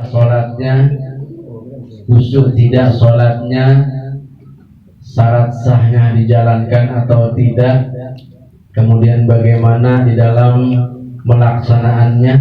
sholatnya, khusyuk tidak sholatnya, syarat sahnya dijalankan atau tidak, kemudian bagaimana di dalam melaksanaannya,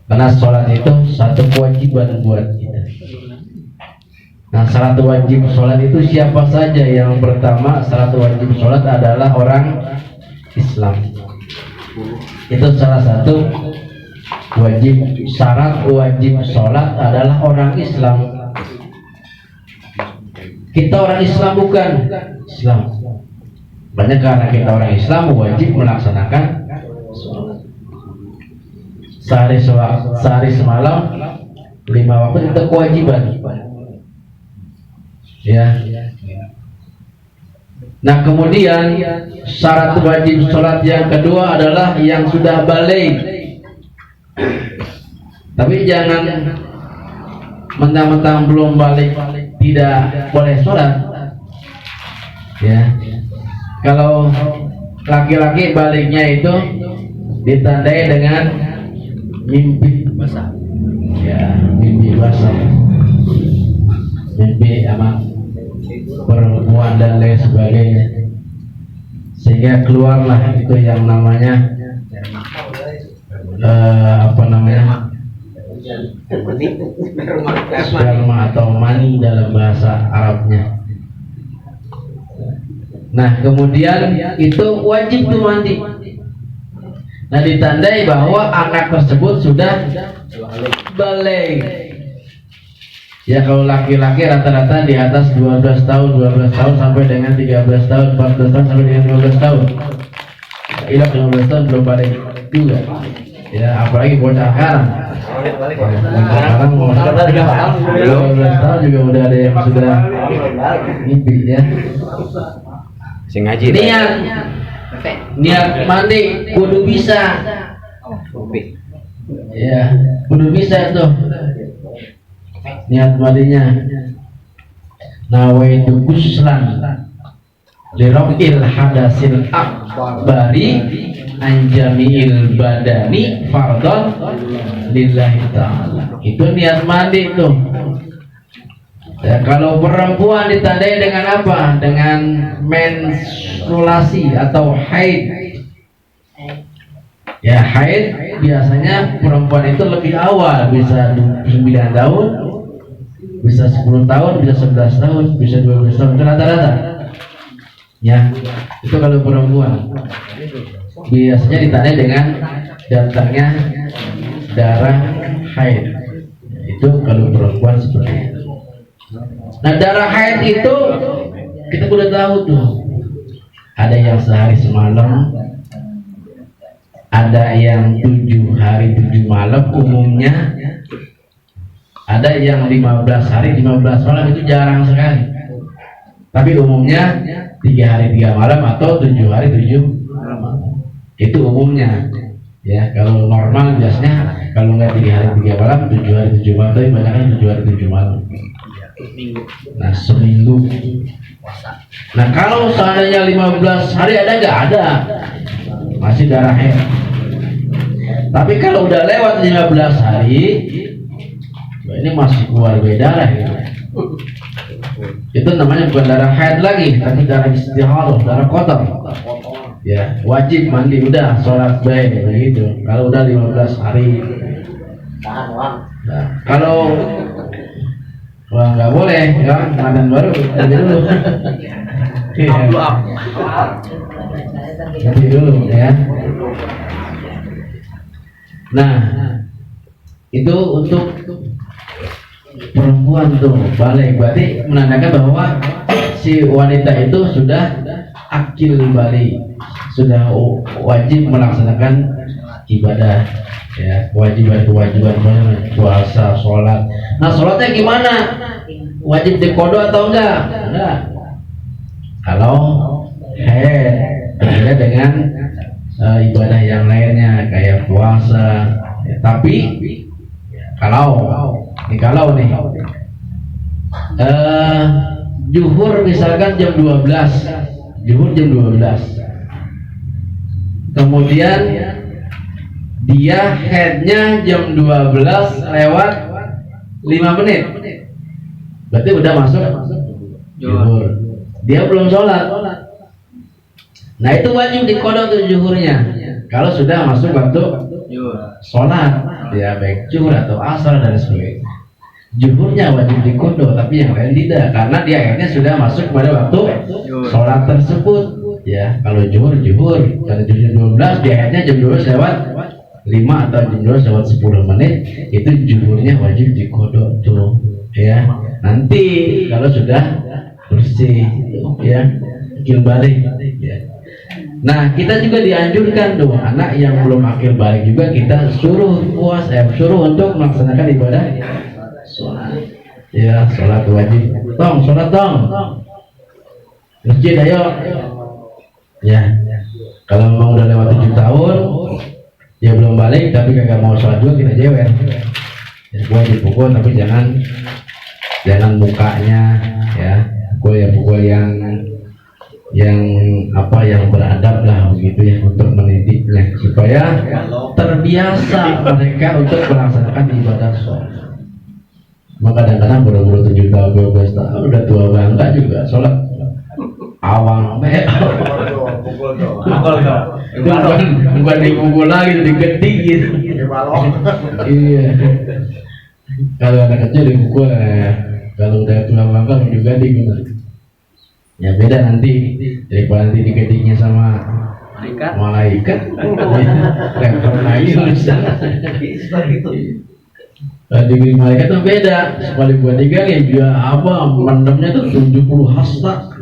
karena sholat itu satu kewajiban buat kita. Nah, syarat wajib sholat itu siapa saja? Yang pertama, syarat wajib sholat adalah orang Islam. Itu salah satu wajib. Syarat wajib sholat adalah orang Islam. Kita orang Islam bukan Islam. Banyak karena kita orang Islam wajib melaksanakan sholat. Sehari semalam 5 waktu itu kewajiban. Ya. Nah, kemudian syarat wajib sholat yang kedua adalah yang sudah balik. Tapi jangan mentang-mentang belum balik tidak boleh sholat. Ya. Kalau laki-laki baliknya itu ditandai dengan mimpi basah. Ya, mimpi basah. Mimpi sama perempuan dan lain sebagainya, sehingga keluarlah itu yang namanya sperma atau mani dalam bahasa Arabnya. Nah, kemudian itu wajib tuh mandi. Nah, ditandai bahwa anak tersebut sudah balik. Ya, kalau laki-laki rata-rata di atas 12 tahun sampai dengan 13 tahun, 14 tahun sampai dengan 12 tahun. Ilah 15 tahun belum balik juga. Ya, apalagi bocah sekarang. Sekarang mau 12 tahun juga udah ada yang sudah mimpi ya. Sing ngaji. Niat mandi kudu bisa. Ya, kudu bisa tuh. Niat mandinya nawaitu ghuslan lirafil hadasil akbari anjamiil badani fardhon lillahi ta'ala. Itu niat mandi tuh. Ya, kalau perempuan ditandai dengan apa? Dengan menstruasi atau haid. Ya, haid biasanya perempuan itu lebih awal, bisa 9 tahun, bisa 10 tahun, bisa 11 tahun, bisa 12 tahun, itu rata-rata. Ya, itu kalau perempuan. Biasanya ditandai dengan datangnya darah haid. Itu kalau perempuan seperti itu. Nah, darah haid itu kita udah tahu tuh. Ada yang sehari semalam, ada yang 7 hari 7 malam umumnya, ada yang 15 hari 15 malam, itu jarang sekali. Tapi umumnya 3 hari 3 malam atau 7 hari 7 malam. Itu umumnya. Ya, kalau normal biasanya kalau nggak 3 hari 3 malam, 7 hari 7 malam, tapi banyak kan 7 hari 7 malam. Nah, seminggu. Nah, kalau seandainya 15 hari ada nggak? Ada. Masih darah haid. Tapi kalau udah lewat 15 hari, ini masih keluar darah gitu. Itu namanya bukan darah haid lagi, tapi darah istihadah, darah kotor. Ya, wajib mandi, udah sholat baik begitu. Kalau udah 15 hari. Nah, kalau nggak boleh, ya, Ramadan baru ganti dulu. Ganti dulu ya. Nah, itu untuk perempuan tuh balik, berarti menandakan bahwa si wanita itu sudah akil balik, sudah wajib melaksanakan ibadah, ya, kewajiban puasa, sholat. Nah, sholatnya gimana? Wajib diqodho atau enggak? Enggak. Kalau haid, berbeda dengan ibadah yang lainnya kayak puasa. Ya, tapi kalau nih zuhur misalkan jam 12, zuhur jam 12, kemudian dia headnya jam 12 lewat 5 menit, berarti udah masuk zuhur. Dia belum sholat. Nah itu wajib dikodok tuh zuhurnya. Kalau sudah masuk waktu sholat, ya baik zuhur atau asar dan sebagainya. Zuhurnya wajib dikodok, tapi yang lain tidak, karena dia akhirnya sudah masuk pada waktu sholat tersebut. Ya kalau zuhur, pada jam 12, dia akhirnya jam 12 lewat 5 atau jam 12 lewat 10 menit, itu zuhurnya wajib dikodok tuh. Ya nanti kalau sudah bersih, ya akil balik. Ya. Nah kita juga dianjurkan tuh anak yang belum akil balik juga kita suruh suruh untuk melaksanakan ibadah sholat. Ya sholat wajib. Sholat masjid ayo. Ya kalau memang udah lewat 7 tahun ya belum balik tapi kagak mau sholat juga, kita jewer. Ya gua dipukul tapi jangan mukanya, ya pukul yang beradab lah begitu ya, untuk mendidiknya supaya terbiasa mereka untuk melaksanakan ibadah sholat. Maka kadang-kadang baru 7 tahun 12 tahun udah tua bangga juga sholat awang bukan dipukul lagi, digedik gitu. Iya, kalau anak kecil dipukul, kalau udah tua bangga juga digeding. Ya beda nanti, daripada nanti digedingnya sama malaikat lempar lagi digeding malaikat tuh beda. Sekali buat tiga nih dia mendemnya tuh 70 hasta.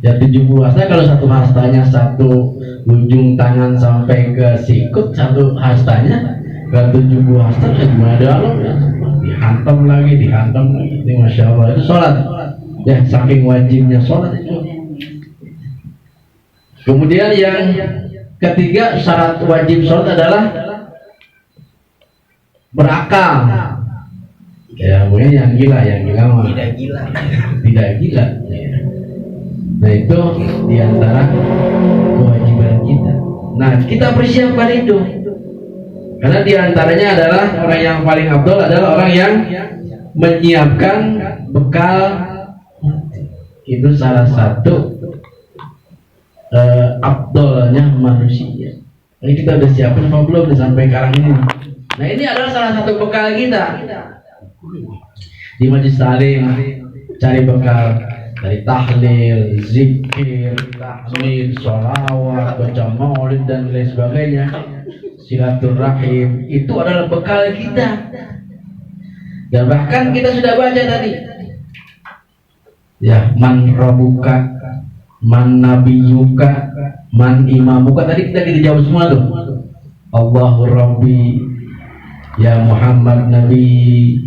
Ya 70 hasta, kalau satu hastanya satu ujung tangan sampai ke sikut, satu hastanya ke 70 hasta, gimana dalam ya? Dihantam lagi. Ini masya Allah, itu sholat. Ya saking wajibnya sholat itu. Kemudian yang ketiga, syarat wajib sholat adalah berakal. Ya mungkin yang gila mah tidak gila. Ya. Nah itu diantara kewajiban kita. Nah kita persiapkan itu, karena diantaranya adalah orang yang paling afdal adalah orang yang menyiapkan bekal. Itu salah satu afdalnya manusia. Jadi kita udah siapin apa belum sampai sekarang ini? Nah ini adalah salah satu bekal kita di majlis taklim. Cari bekal dari tahlil, zikir, tahmid, sholawat, baca maulid dan lain sebagainya, silaturahim, itu adalah bekal kita. Dan bahkan kita sudah baca tadi, ya man rabbuka, man nabiyuka, man imamuka, tadi kita jawab semua tuh. Allahu Rabbi, ya Muhammad Nabi,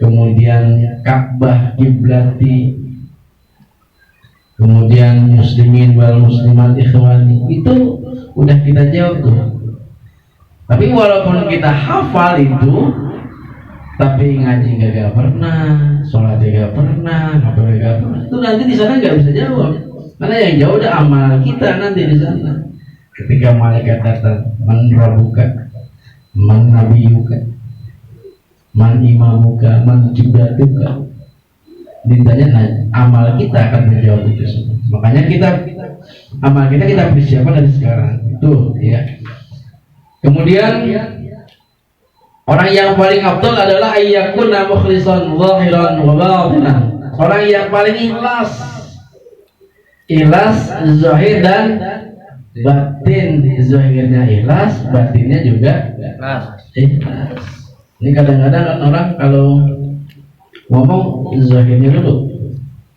kemudian Ka'bah kiblati, kemudian muslimin wal muslimat ikhwani, itu udah kita jawab tuh. Tapi walaupun kita hafal itu, tapi ngaji gak pernah, sholat gak pernah, ngapain gak pernah, itu nanti di sana gak bisa jawab. Karena yang jauh udah amal kita nanti di sana. Ketika malaikat datang, man rabbuka, man nabiyuka, man imamuka, man jibratuka, ditanya amal kita akan menjawab itu semua. Makanya amal kita persiapkan dari sekarang itu ya. Kemudian orang yang paling afdal adalah ayyakuna mukhlishan zahiran wa batinan. Orang yang paling ikhlas zahir dan batin. Zahirnya ikhlas, batinnya juga ikhlas. Ini kadang-kadang orang kalau ngomong zahirnya dulu,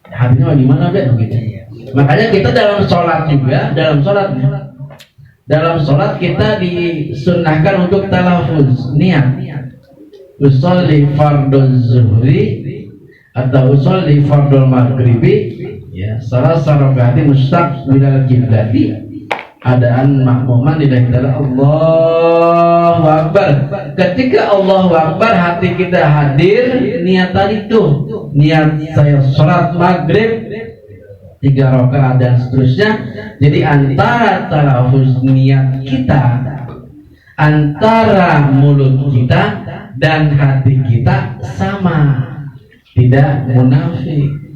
hatinya bagaimana begitu. Makanya kita dalam sholat juga, dalam sholat kita disunnahkan untuk talafuz, niat. Usolli fardhu zuhri atau usolli fardhu maghribi, ya salah sarokati mustaqbilal qiblati, adaan makmuman di dalam Allahu Akbar. Ketika Allahu Akbar hati kita hadir, niat tadi tuh, niat saya sholat maghrib 3 rakaat dan seterusnya. Jadi antara talafuz niat kita antara mulut kita dan hati kita sama, tidak munafik.